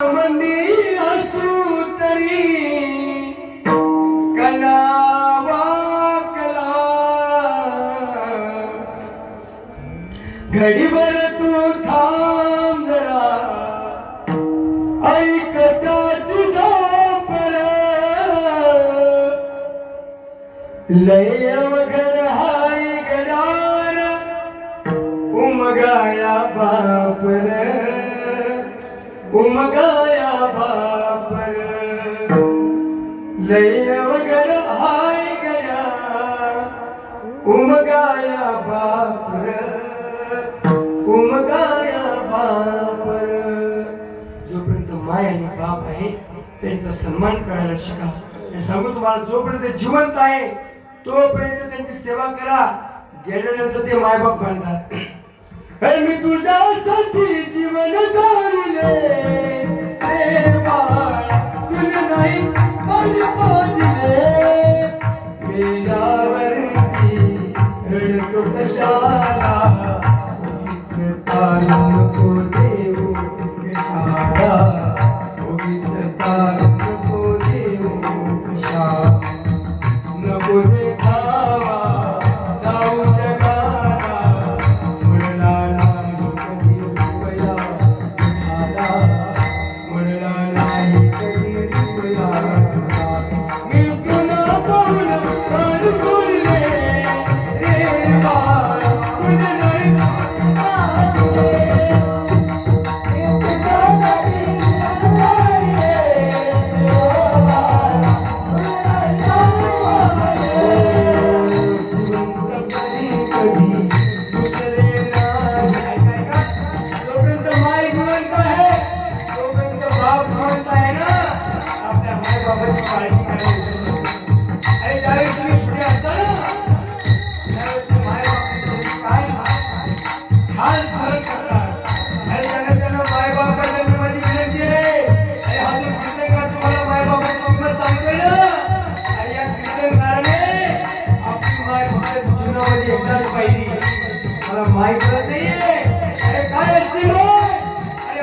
मंदी असू तरी कलावा कला घडीभर तू थांब जरा ऐकताच धापर लय वगर हाय गडार उमगाया बापर उमगाया बापर लय वगर हाय गड्या उमगाया बापर उमगाया बापर. जोपर्यंत माय आणि बाप आहे त्यांचा सन्मान करायला शिका. मी सांगू तुम्हाला, जोपर्यंत जिवंत आहे तोपर्यंत त्यांची सेवा करा. गेल्यानंतर ते मायबाप म्हणतात, मी तुझ्यासाठी जीवन चालले रे बाळा, तुझे नाही पाणी पाजले मेल्यावरती रडतो कशाला, उगीच ताण नको देऊ कशाला, उगीच ताण नको देऊ कशाला, नको देखावा जाऊ जगाला, म्हणला नाही कधी रुपया झाला, म्हणला नाही कधी रुपया झाला. मी तुला पाहून प्राण सोडले रे बाळा, तुझे नाही माहित नाहीये. अरे काय असते मग, अरे